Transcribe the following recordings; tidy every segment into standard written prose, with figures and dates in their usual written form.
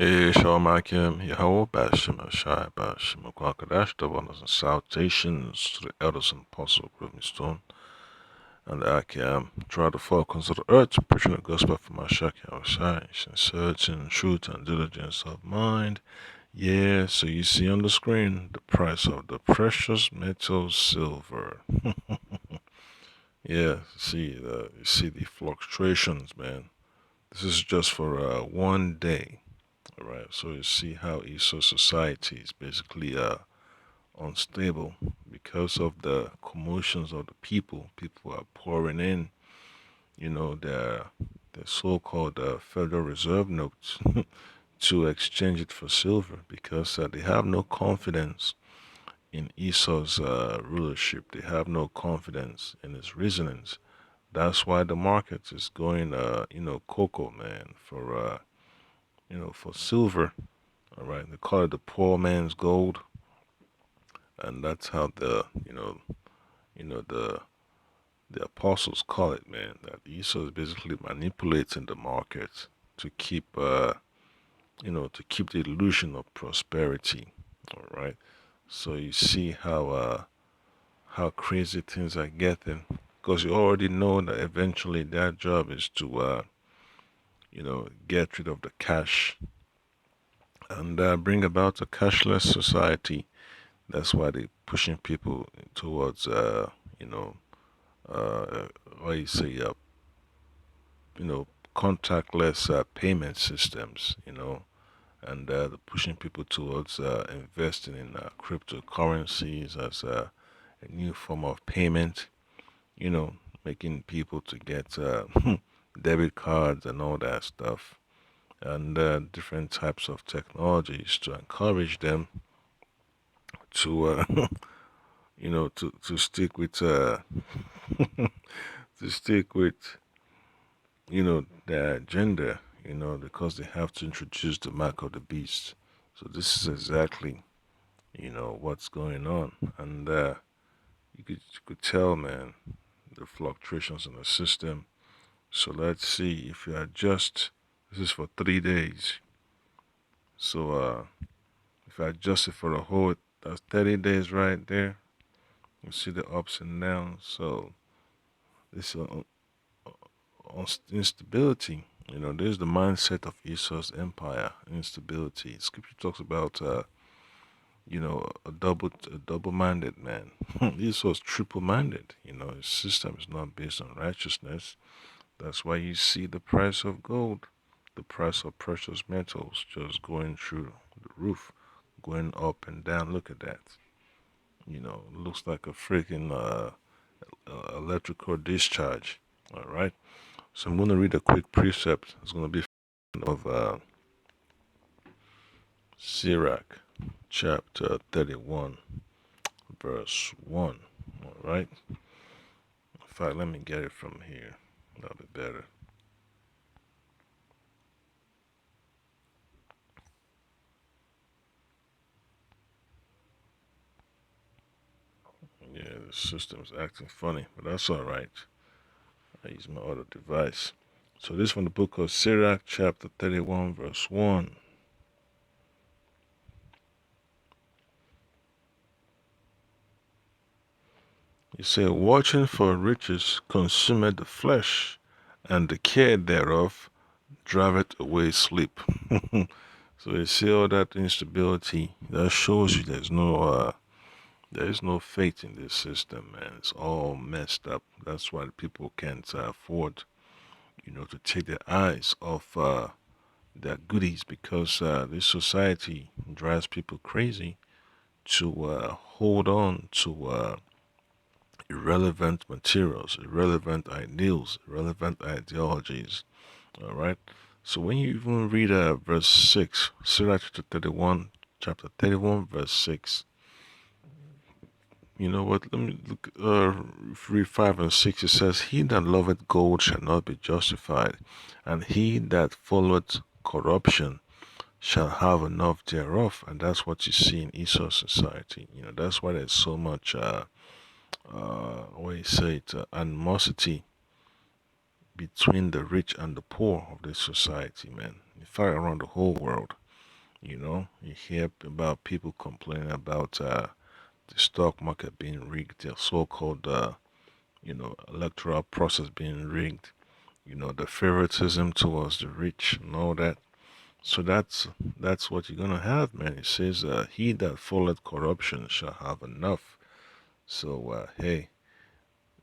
Shalom Akim, Yahweh Bashim, Shai Bashim, Kwakadash, the wonders and salutations to the elders and apostles of Living Stone, and Akim, try to focus on the earth, preaching the gospel for my Shaki Shai, sincerity and truth and diligence of mind. Yeah, so you see on the screen the price of the precious metal silver. Yeah, you see the fluctuations, man. This is just for one day. All right, so you see how Esau society is basically unstable because of the commotions of the people. People are pouring in, their so-called Federal Reserve notes to exchange it for silver because they have no confidence in Esau's rulership. They have no confidence in his reasonings. That's why the market is going, cocoa, man, for silver. All right, they call it the poor man's gold, and that's how the apostles call it, man. That Esau is basically manipulating the market to keep the illusion of prosperity. All right, so you see how crazy things are getting, because you already know that eventually their job is to get rid of the cash and bring about a cashless society. That's why they're pushing people towards, you know, what you say, you know, contactless payment systems, and they're pushing people towards investing in cryptocurrencies as a new form of payment, you know, making people to get debit cards and all that stuff, and different types of technologies to encourage them to, to stick with to stick with their agenda, because they have to introduce the mark of the beast. So this is exactly, what's going on, and you could tell, man, the fluctuations in the system. So let's see if you adjust. This is for 3 days. So if I adjust it for the whole, that's 30 days right there. You see the ups and downs. So this instability. There's the mindset of Esau's empire, instability. Scripture talks about, a double-minded man. Esau's triple-minded. His system is not based on righteousness. That's why you see the price of gold, the price of precious metals just going through the roof, going up and down. Look at that. It looks like a freaking electrical discharge. All right. So I'm going to read a quick precept. It's going to be of Sirach, chapter 31, verse 1. All right. In fact, let me get it from here. That'll be better. Yeah, the system's acting funny, but that's all right. I use my other device. So this from the book of Sirach, chapter 31, verse 1. He said, watching for riches consumeth the flesh, and the care thereof driveth away sleep. So you see all that instability. That shows you there is no faith in this system, man. It's all messed up. That's why people can't afford, to take their eyes off their goodies, because this society drives people crazy to hold on to irrelevant materials, irrelevant ideals, irrelevant ideologies. All right. So when you even read verse 6, Sirach chapter 31, verse 6, you know what? Let me look, read 5 and 6. It says, he that loveth gold shall not be justified, and he that followeth corruption shall have enough thereof. And that's what you see in Esau's society. That's why there's so much, what you say, it, animosity between the rich and the poor of this society, man. In fact, around the whole world. You hear about people complaining about the stock market being rigged, the so-called, electoral process being rigged, the favoritism towards the rich and all that. So that's what you're gonna have, man. It says, "He that followeth corruption shall have enough." So, hey,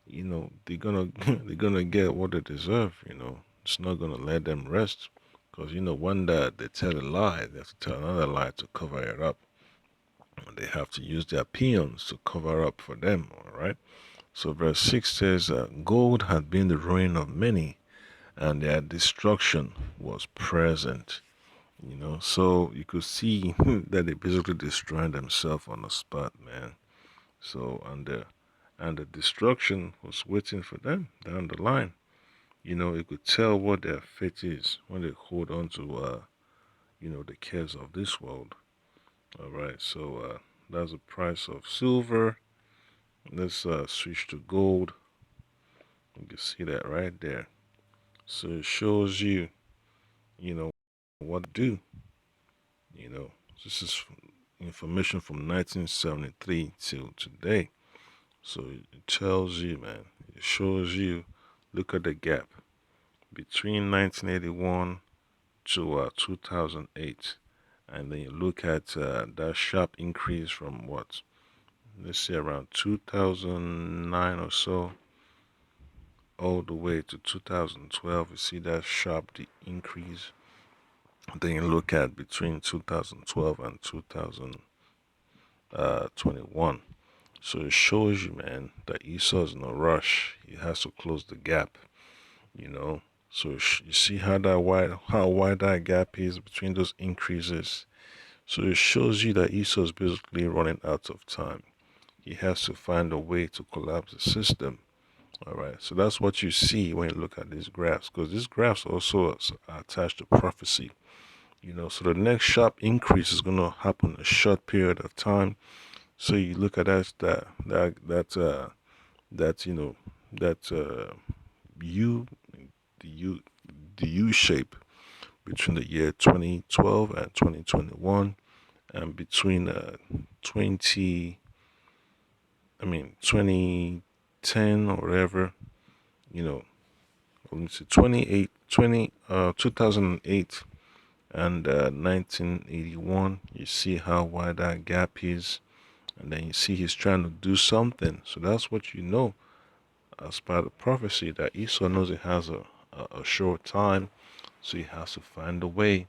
they're gonna they're gonna get what they deserve. It's not gonna let them rest, because when they tell a lie, they have to tell another lie to cover it up. And they have to use their peons to cover up for them. All right. So verse 6 says, "Gold had been the ruin of many, and their destruction was present." So you could see that they basically destroying themselves on the spot, man. So and the destruction was waiting for them down the line. You could tell what their fate is when they hold on to the cares of this world. All right, so that's the price of silver. Let's switch to gold. You can see that right there. So it shows you, you know, what to do. You know, this is information from 1973 till today. So it tells you, man, it shows you, look at the gap between 1981 to 2008. And then you look at that sharp increase from what, let's say around 2009 or so, all the way to 2012. You see that sharp increase. Then you look at between 2012 and 2021. So it shows you, man, that Esau's in a rush. He has to close the gap, you know. So you see how wide that gap is between those increases. So it shows you that Esau's basically running out of time. He has to find a way to collapse the system. All right. So that's what you see when you look at these graphs, because these graphs also are attached to prophecy. So the next sharp increase is going to happen in a short period of time. So you look at that that U the U the U shape between the year 2012 and 2021, and between 20 I mean 2010 or whatever, you know let me see, 28 20 2008 and 1981. You see how wide that gap is, and then you see he's trying to do something. So that's what as part of prophecy, that Esau knows he has a short time, so he has to find a way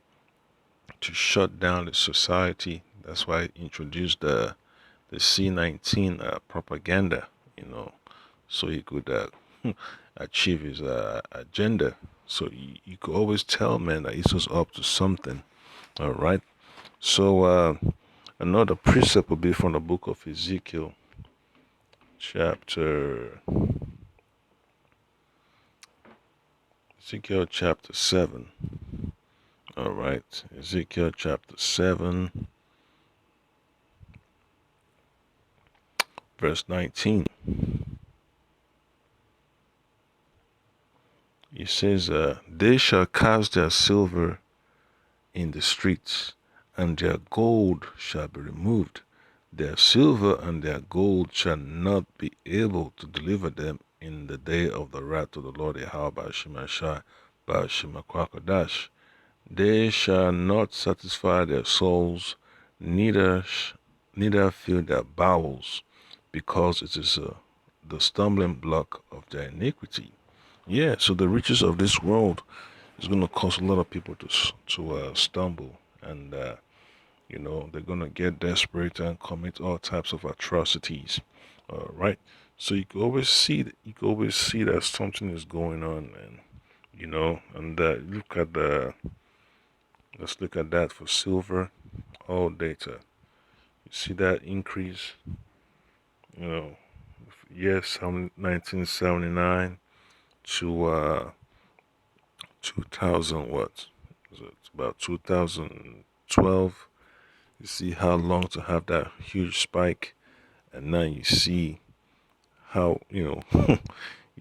to shut down the society. That's why he introduced the C19 propaganda, you know, so he could achieve his agenda. So you could always tell, man, that Esau's up to something. All right. So another precept will be from the book of chapter Ezekiel chapter 7. All right, Ezekiel chapter 7, verse 19. It says, "They shall cast their silver in the streets, and their gold shall be removed. Their silver and their gold shall not be able to deliver them in the day of the wrath of the Lord Yahweh Bashimashai Bashimakwakadash. They shall not satisfy their souls, neither neither fill their bowels, because it is the stumbling block of their iniquity." Yeah, so the riches of this world is going to cause a lot of people to stumble, and they're going to get desperate and commit all types of atrocities. Right. So you can always see that something is going on, man. And let's look at that for silver. All data. You see that increase. You know, yes, 1979 to 2000, what? It's about 2012. You see how long to have that huge spike, and now you see how you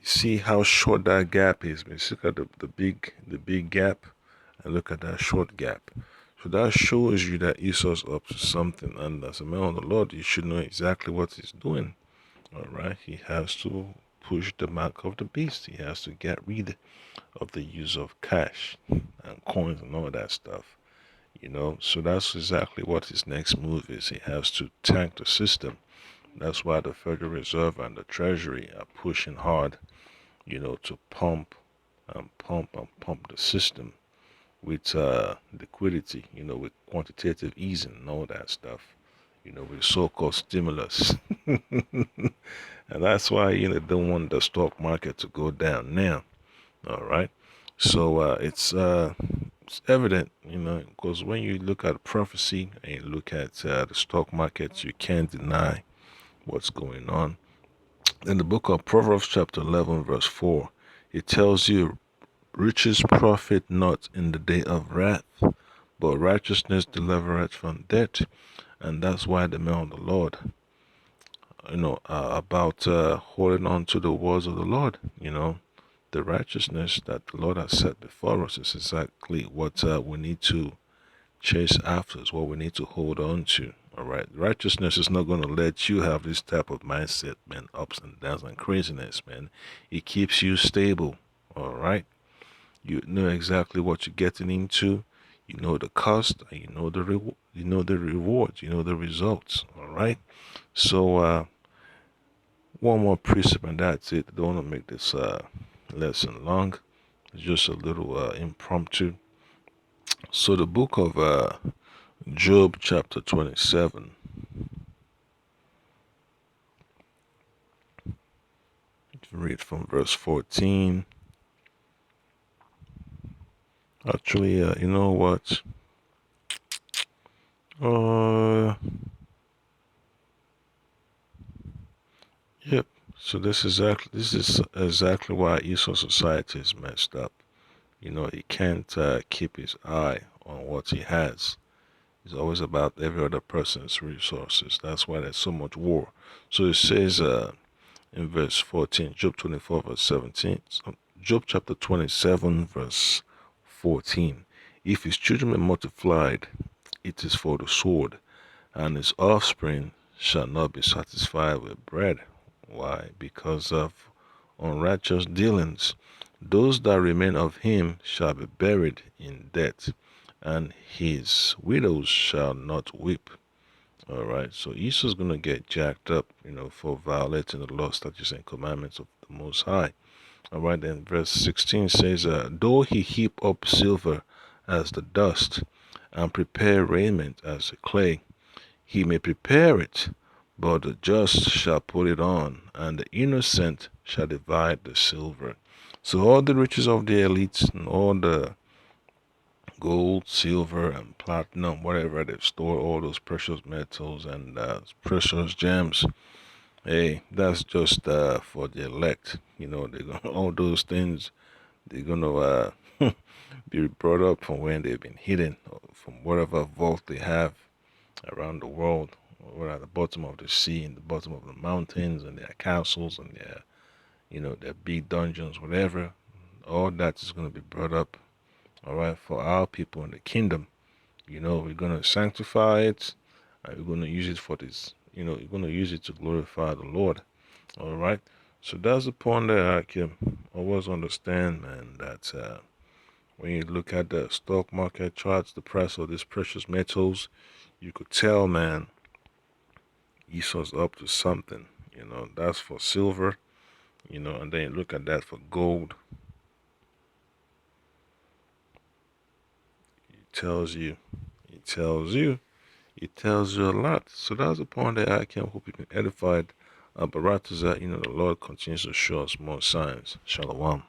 see how short that gap is. But look at the big gap, and look at that short gap. So that shows you that Esau's up to something, and as a man of the Lord, you should know exactly what he's doing. All right, he has to push the mark of the beast. He has to get rid of the use of cash and coins and all that stuff. So that's exactly what his next move is. He has to tank the system. That's why the Federal Reserve and the Treasury are pushing hard, to pump and pump and pump the system with liquidity, with quantitative easing and all that stuff, with so-called stimulus. And that's why, they don't want the stock market to go down now. All right. So it's evident, because when you look at prophecy and you look at the stock markets, you can't deny what's going on. In the book of Proverbs, chapter 11, verse 4, it tells you, riches profit not in the day of wrath, but righteousness delivereth from death. And that's why the man of the Lord, about holding on to the words of the Lord, the righteousness that the Lord has set before us is exactly what we need to chase after, is what we need to hold on to. All right, righteousness is not going to let you have this type of mindset, man, ups and downs and craziness, man. It keeps you stable. All right, you know exactly what you're getting into. You know the cost, and you know the rewards. You know the results. All right. So one more precept, and that's it. I don't want to make this lesson long. It's just a little impromptu. So the book of Job, chapter 27. Read from verse 14. Actually, you know what? Uh, yep. So this is exactly why Esau society is messed up. He can't keep his eye on what he has. It's always about every other person's resources. That's why there's so much war. So it says in verse 14, Job 24, verse 17, Job chapter 27, verse 14. If his children be multiplied, it is for the sword, and his offspring shall not be satisfied with bread. Why? Because of unrighteous dealings. Those that remain of him shall be buried in debt, and his widows shall not weep. All right, so Esau's gonna get jacked up, for violating the law, statutes, and commandments of the Most High. All right, then verse 16 says, "Though he heap up silver as the dust, and prepare raiment as the clay, he may prepare it, but the just shall put it on, and the innocent shall divide the silver." So all the riches of the elites and all the gold, silver, and platinum, whatever they've stored, all those precious metals and precious gems, hey, that's just for the elect. They're gonna, all those things, they're gonna be brought up from when they've been hidden, or from whatever vault they have around the world, or at the bottom of the sea, in the bottom of the mountains, and their castles and their big dungeons, whatever. All that is going to be brought up, all right, for our people in the kingdom. We're going to sanctify it, and we're going to use it for this. We're going to use it to glorify the Lord, all right. So that's the point that I can always understand, man, that when you look at the stock market charts, the price of these precious metals, you could tell, man, Esau's up to something. That's for silver, and then you look at that for gold. It tells you, it tells you, it tells you a lot. So that's the point that I can hope you can edify. But right is that, the Lord continues to show us more signs. Shalom.